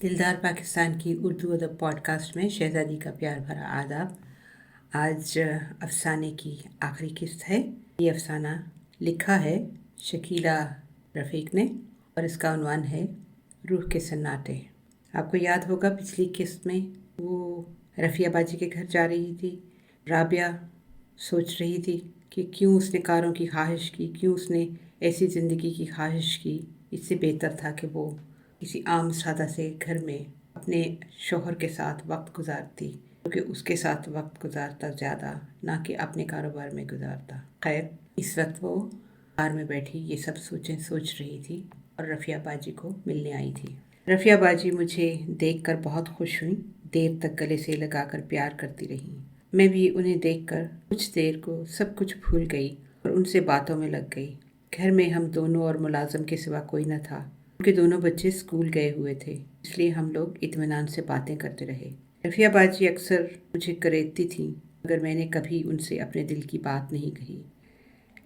दिलदार पाकिस्तान की उर्दू अदब पॉडकास्ट में शहज़ादी का प्यार भरा आदाब। आज अफ़साने की आखिरी किस्त है। ये अफ़साना लिखा है शकीला रफ़ीक ने और इसका उन्वान है रूह के सन्नाटे। आपको याद होगा पिछली किस्त में वो रफ़िया बाजी के घर जा रही थी। राबिया सोच रही थी कि क्यों उसने कारों की ख्वाहिश की, क्यों उसने ऐसी ज़िंदगी की ख्वाहिश की। इससे बेहतर था कि वो किसी आम सादा से घर में अपने शौहर के साथ वक्त गुजारती, क्योंकि उसके साथ वक्त गुजारता ज़्यादा, ना कि अपने कारोबार में गुजारता। खैर, इस वक्त वो कार में बैठी ये सब सोचें सोच रही थी और रफ़िया बाजी को मिलने आई थी। रफ़िया बाजी मुझे देखकर बहुत खुश हुई, देर तक गले से लगाकर प्यार करती रही। मैं भी उन्हें देखकर कुछ देर को सब कुछ भूल गई और उनसे बातों में लग गई। घर में हम दोनों और मुलाजिम के सिवा कोई न था। उनके दोनों बच्चे स्कूल गए हुए थे, इसलिए हम लोग इत्मीनान से बातें करते रहे। रफ़िया बाजी अक्सर मुझे करेतती थी, मगर मैंने कभी उनसे अपने दिल की बात नहीं कही।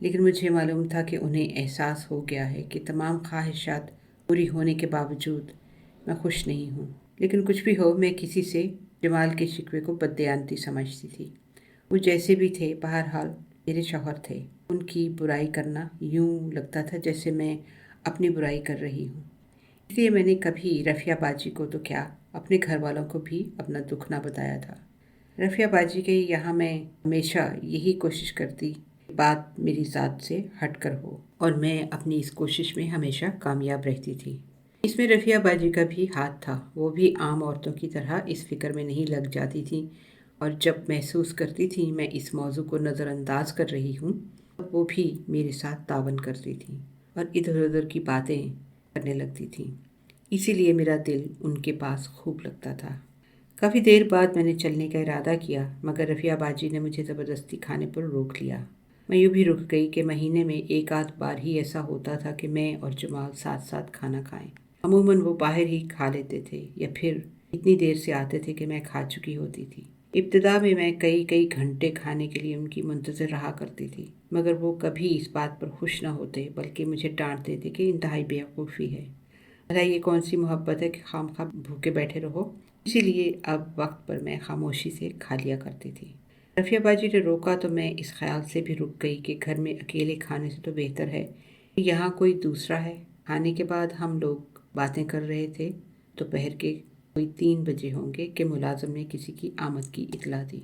लेकिन मुझे मालूम था कि उन्हें एहसास हो गया है कि तमाम ख्वाहिशात पूरी होने के बावजूद मैं खुश नहीं हूँ। लेकिन कुछ भी हो, मैं किसी से जमाल के शिकवे को बददयानती समझती थी। वो जैसे भी थे, बहरहाल मेरे शौहर थे। उनकी बुराई करना यूँ लगता था जैसे मैं अपनी बुराई कर रही हूँ। इसलिए मैंने कभी रफ़िया बाजी को तो क्या, अपने घर वालों को भी अपना दुख ना बताया था। रफ़िया बाजी के यहाँ मैं हमेशा यही कोशिश करती, बात मेरी ज़ात से हट कर हो, और मैं अपनी इस कोशिश में हमेशा कामयाब रहती थी। इसमें रफ़िया बाजी का भी हाथ था। वो भी आम औरतों की तरह इस फ़िक्र में नहीं लग जाती थी, और जब महसूस करती थी मैं इस मौजू को नज़रअंदाज कर रही हूँ, तो वो भी मेरे साथ तावन करती थी और इधर उधर की बातें करने लगती थी। इसीलिए मेरा दिल उनके पास खूब लगता था। काफ़ी देर बाद मैंने चलने का इरादा किया, मगर रफ़िया बाजी ने मुझे ज़बरदस्ती खाने पर रोक लिया। मैं यूँ भी रुक गई कि महीने में एक आध बार ही ऐसा होता था कि मैं और जमाल साथ साथ खाना खाएं। अमूमन वो बाहर ही खा लेते थे या फिर इतनी देर से आते थे कि मैं खा चुकी होती थी। इब्तिदा में मैं कई कई घंटे खाने के लिए उनकी मुंतज़िर रहा करती थी, मगर वो कभी इस बात पर खुश न होते, बल्कि मुझे डांटते थे कि इंतहाई बेवकूफ़ी है। भला ये कौन सी मोहब्बत है कि खामखा भूखे बैठे रहो। इसीलिए अब वक्त पर मैं खामोशी से खा लिया करती थी। रफ़िया बाजी ने रोका तो मैं इस ख्याल से भी रुक गई कि घर में अकेले खाने से तो बेहतर है कि यहाँ कोई दूसरा है। खाने के बाद हम लोग बातें कर रहे थे। दोपहर के कोई 3 बजे होंगे कि मुलाजिम ने किसी की आमद की इतला दी।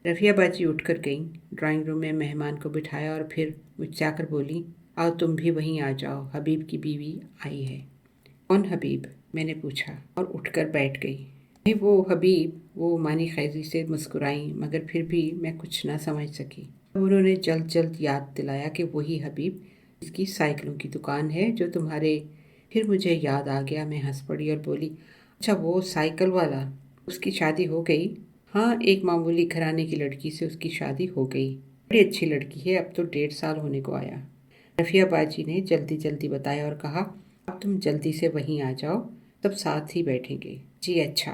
रफ़िया बाजी उठकर गईं, ड्राइंग रूम में मेहमान को बिठाया और फिर मुझसे आकर बोली, आओ तुम भी वहीं आ जाओ, हबीब की बीवी आई है। कौन हबीब? मैंने पूछा और उठकर बैठ गई। नहीं वो हबीब, वो मानी खैजी से मुस्कुराई, मगर फिर भी मैं कुछ ना समझ सकी। अब उन्होंने जल्द जल्द याद दिलाया कि वही हबीब जिसकी साइकिलों की दुकान है, जो तुम्हारे। फिर मुझे याद आ गया। मैं हंस पड़ी और बोली, अच्छा वो साइकिल वाला, उसकी शादी हो गई? हाँ, एक मामूली घराने की लड़की से उसकी शादी हो गई। बड़ी अच्छी लड़की है, अब तो 1.5 साल होने को आया। रफ़िया बाजी ने जल्दी जल्दी बताया और कहा, अब तुम जल्दी से वहीं आ जाओ, सब साथ ही बैठेंगे। जी अच्छा,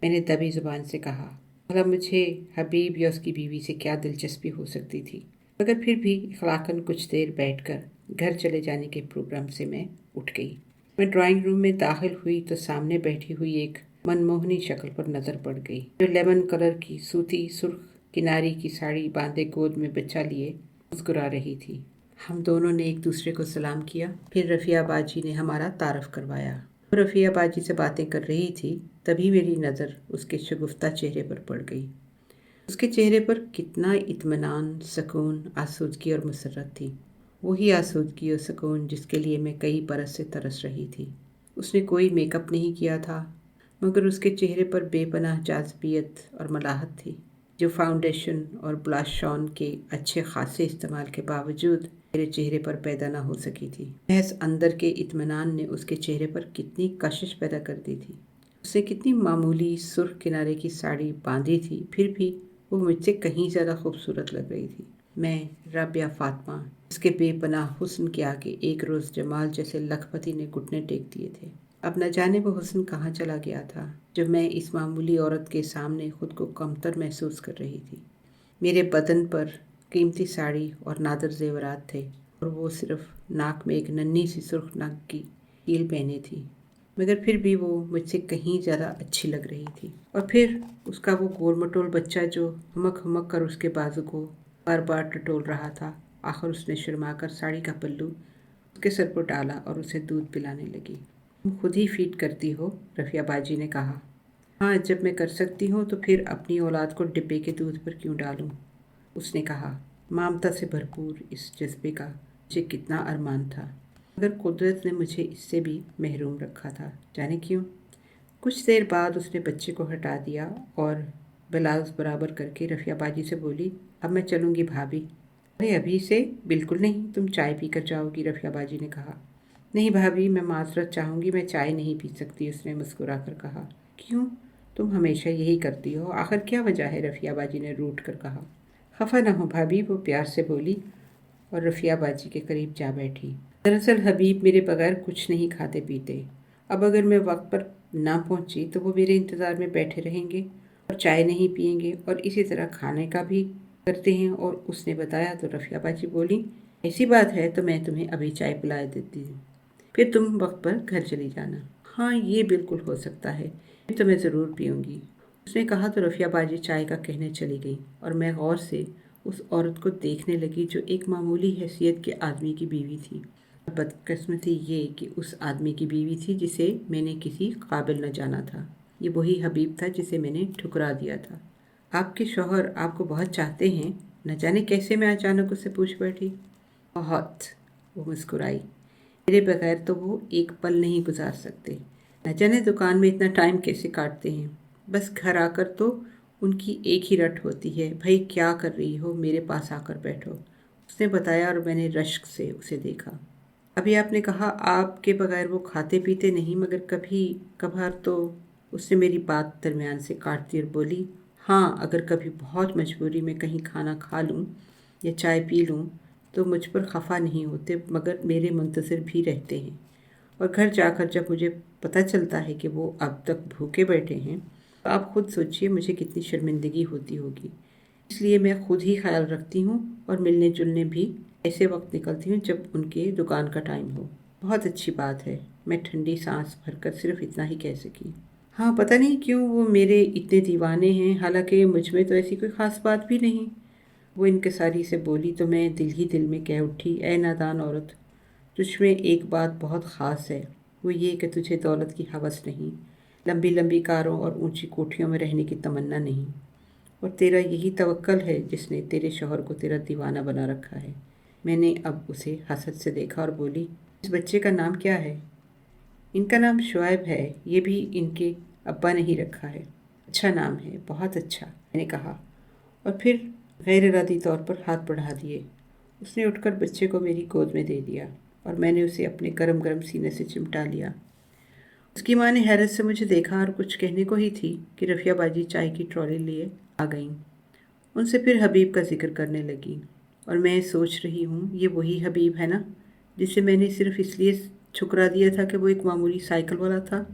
मैंने दबी ज़ुबान से कहा। भला मुझे हबीब या उसकी बीवी से क्या दिलचस्पी हो सकती थी, मगर फिर भी इखलाकन कुछ देर बैठकर घर चले जाने के प्रोग्राम से मैं उठ गई। मैं ड्राइंग रूम में दाखिल हुई तो सामने बैठी हुई एक मनमोहनी शक्ल पर नज़र पड़ गई, जो लेमन कलर की सूती सुर्ख किनारी की साड़ी बांधे गोद में बच्चा लिए मुस्कुरा रही थी। हम दोनों ने एक दूसरे को सलाम किया। फिर रफ़िया बाजी ने हमारा तारफ़ करवाया। वो रफ़िया बाजी से बातें कर रही थी, तभी मेरी नज़र उसके शगुफ्ता चेहरे पर पड़ गई। उसके चेहरे पर कितना इत्मीनान, सुकून, आसूदगी और मसर्रत थी। वही आसूदगी और सुकून जिसके लिए मैं कई बरस से तरस रही थी। उसने कोई मेकअप नहीं किया था, मगर उसके चेहरे पर बेपनाह जाज़बियत और मलाहत थी, जो फाउंडेशन और ब्लश ऑन के अच्छे खासे इस्तेमाल के बावजूद मेरे चेहरे पर पैदा ना हो सकी थी। महज अंदर के इत्मीनान ने उसके चेहरे पर कितनी कशिश पैदा कर दी थी। उसने कितनी मामूली सुर्ख किनारे की साड़ी बांधी थी, फिर भी वो मुझसे कहीं ज़्यादा खूबसूरत लग रही थी। मैं, राबिया फ़ातिमा, इसके बेपनाह हुस्न के आगे एक रोज़ जमाल जैसे लखपति ने घुटने टेक दिए थे। अब न जाने वो हुस्न कहाँ चला गया था, जब मैं इस मामूली औरत के सामने खुद को कमतर महसूस कर रही थी। मेरे बदन पर कीमती साड़ी और नादर जेवरात थे, और वो सिर्फ नाक में एक नन्ही सी सुर्ख नाक की कील पहने थी। मगर फिर भी वो मुझसे कहीं ज़्यादा अच्छी लग रही थी। और फिर उसका वो गोल मटोल बच्चा जो हमक हमक कर उसके बाजू को बार बार टटोल रहा था, आखिर उसने शर्मा कर साड़ी का पल्लू उसके सर पर डाला और उसे दूध पिलाने लगी। तुम खुद ही फीड करती हो, रफ़िया बाजी ने कहा। हाँ, जब मैं कर सकती हूँ तो फिर अपनी औलाद को डिब्बे के दूध पर क्यों डालूँ, उसने कहा। ममता से भरपूर इस जज्बे का मुझे कितना अरमान था, मगर कुदरत ने मुझे इससे भी महरूम रखा था, जाने क्यों। कुछ देर बाद उसने बच्चे को हटा दिया और ब्लाउज बराबर करके रफ़िया बाजी से बोली, अब मैं चलूँगी भाभी। अरे अभी से? बिल्कुल नहीं, तुम चाय पी कर जाओगी, रफ़िया बाजी ने कहा। नहीं भाभी, मैं माजरत चाहूँगी, मैं चाय नहीं पी सकती, उसने मुस्कुरा कर कहा। क्यों? तुम हमेशा यही करती हो, आखिर क्या वजह है, रफ़िया बाजी ने रूठ कर कहा। खफा न हो भाभी, वो प्यार से बोली और रफ़िया बाजी के करीब जा बैठी। दरअसल हबीब मेरे बगैर कुछ नहीं खाते पीते। अब अगर मैं वक्त पर ना पहुंची तो वो मेरे इंतज़ार में बैठे रहेंगे और चाय नहीं पियेंगे और इसी तरह खाने का भी करते हैं। और उसने बताया तो रफ़िया बाजी बोली, ऐसी बात है तो मैं तुम्हें अभी चाय पिला देती हूँ, फिर तुम वक्त पर घर चली जाना। हाँ, ये बिल्कुल हो सकता है, फिर तो मैं ज़रूर पीऊँगी, उसने कहा तो रफ़िया बाजी चाय का कहने चली गई और मैं गौर से उस औरत को देखने लगी जो एक मामूली हैसियत के आदमी की बीवी थी। बदकिस्मती ये कि उस आदमी की बीवी थी जिसे मैंने किसी काबिल न जाना था। ये वही हबीब था जिसे मैंने ठुकरा दिया था। आपके शौहर आपको बहुत चाहते हैं, न जाने कैसे मैं अचानक उससे पूछ बैठी। बहुत, वो मुस्कुराई। मेरे बगैर तो वो एक पल नहीं गुजार सकते, न जाने दुकान में इतना टाइम कैसे काटते हैं। बस घर आकर तो उनकी एक ही रट होती है, भाई क्या कर रही हो, मेरे पास आकर बैठो, उसने बताया और मैंने रश्क से उसे देखा। अभी आपने कहा आपके बगैर वो खाते पीते नहीं, मगर कभी कभार तो, उसने मेरी बात दरमियान से काटती और बोली। हाँ, अगर कभी बहुत मजबूरी में कहीं खाना खा लूँ या चाय पी लूँ तो मुझ पर खफा नहीं होते, मगर मेरे मुंतज़िर भी रहते हैं। और घर जाकर जब मुझे पता चलता है कि वो अब तक भूखे बैठे हैं तो आप खुद सोचिए मुझे कितनी शर्मिंदगी होती होगी। इसलिए मैं खुद ही ख्याल रखती हूँ और मिलने जुलने भी ऐसे वक्त निकलती हूँ जब उनके दुकान का टाइम हो। बहुत अच्छी बात है, मैं ठंडी सांस भरकर सिर्फ इतना ही कह सकी। हाँ, पता नहीं क्यों वो मेरे इतने दीवाने हैं, हालांकि मुझ में तो ऐसी कोई ख़ास बात भी नहीं, वो इनकिसारी से बोली तो मैं दिल ही दिल में कह उठी, ए नादान औरत, तुझ में एक बात बहुत ख़ास है, वो ये कि तुझे दौलत की हवस नहीं, लंबी लंबी कारों और ऊंची कोठियों में रहने की तमन्ना नहीं, और तेरा यही तवक्कल है जिसने तेरे शौहर को तेरा दीवाना बना रखा है। मैंने अब उसे हसद से देखा और बोली, इस बच्चे का नाम क्या है? इनका नाम शुआइब है, ये भी इनके अब्बा ने ही रखा है। अच्छा नाम है, बहुत अच्छा, मैंने कहा और फिर गैर इरादी तौर पर हाथ बढ़ा दिए। उसने उठकर बच्चे को मेरी गोद में दे दिया और मैंने उसे अपने गरम गरम सीने से चिमटा लिया। उसकी माँ ने हैरत से मुझे देखा और कुछ कहने को ही थी कि रफ़िया बाजी चाय की ट्रॉली लिए आ गईं। उनसे फिर हबीब का जिक्र करने लगी और मैं सोच रही हूँ ये वही हबीब है ना जिसे मैंने सिर्फ इसलिए ठुकरा दिया था कि वो एक मामूली साइकिल वाला था,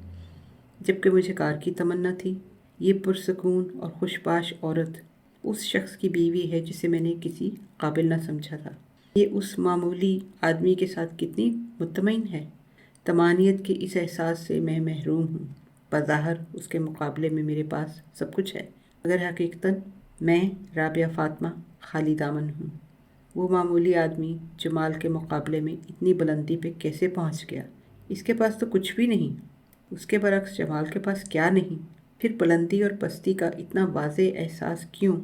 जबकि मुझे कार की तमन्ना थी। ये पुरसकून और खुशबाश औरत उस शख्स की बीवी है जिसे मैंने किसी काबिल न समझा था। ये उस मामूली आदमी के साथ कितनी मुतमईन है। तमानियत के इस एहसास से मैं महरूम हूँ। बज़ाहिर उसके मुकाबले में मेरे पास सब कुछ है, मगर हकीकतन मैं राबिया फ़ातिमा खाली दामन हूँ। वो मामूली आदमी जमाल के मुकाबले में इतनी बुलंदी पे कैसे पहुँच गया? इसके पास तो कुछ भी नहीं, उसके बरक्स जमाल के पास क्या नहीं? फिर बुलंदी और पस्ती का इतना वाज़े एहसास क्यों?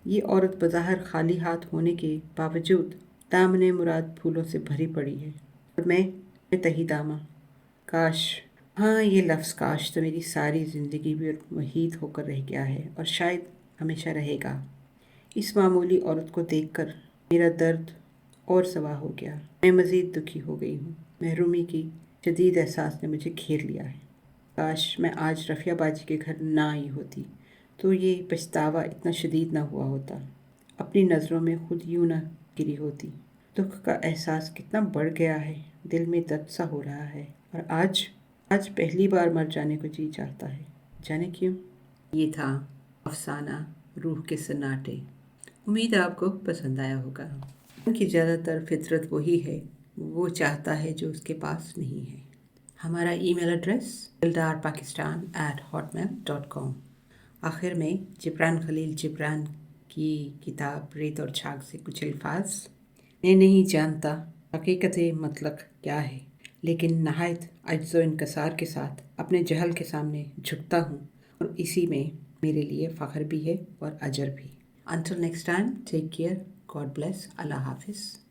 ये औरत बज़ाहिर खाली हाथ होने के बावजूद दामने मुराद फूलों से भरी पड़ी है और मैं तही दामा। काश, हाँ, ये लफ्ज़ काश तो मेरी सारी ज़िंदगी भी मुहीत होकर रह गया है और शायद हमेशा रहेगा। इस मामूली औरत को देखकर मेरा दर्द और सवा हो गया। मैं मज़ीद दुखी हो गई हूँ। महरूमी की शदीद एहसास ने मुझे घेर लिया है। काश मैं आज रफ़िया बाजी के घर ना आई होती तो ये पछतावा इतना शदीद ना हुआ होता, अपनी नज़रों में खुद यूँ ना गिरी होती। दुख का एहसास कितना बढ़ गया है, दिल में दर्द सा हो रहा है और आज आज पहली बार मर जाने को जी चाहता है, जाने क्यों। ये था अफसाना रूह के सन्नाटे। उम्मीद है आपको पसंद आया होगा। उनकी ज़्यादातर फितरत वही है, वो चाहता है जो उसके पास नहीं है। ہمارا ای میل ایڈریس dildarpakistan@hotmail.com۔ آخر میں جبران خلیل جبران کی کتاب ریت اور جھاگ سے کچھ الفاظ۔ میں نہیں جانتا حقیقت مطلق کیا ہے، لیکن نہایت عجز و انکسار کے ساتھ اپنے جہل کے سامنے جھکتا ہوں، اور اسی میں میرے لیے فخر بھی ہے اور اجر بھی۔ Until next time, take care. God bless. اللہ حافظ۔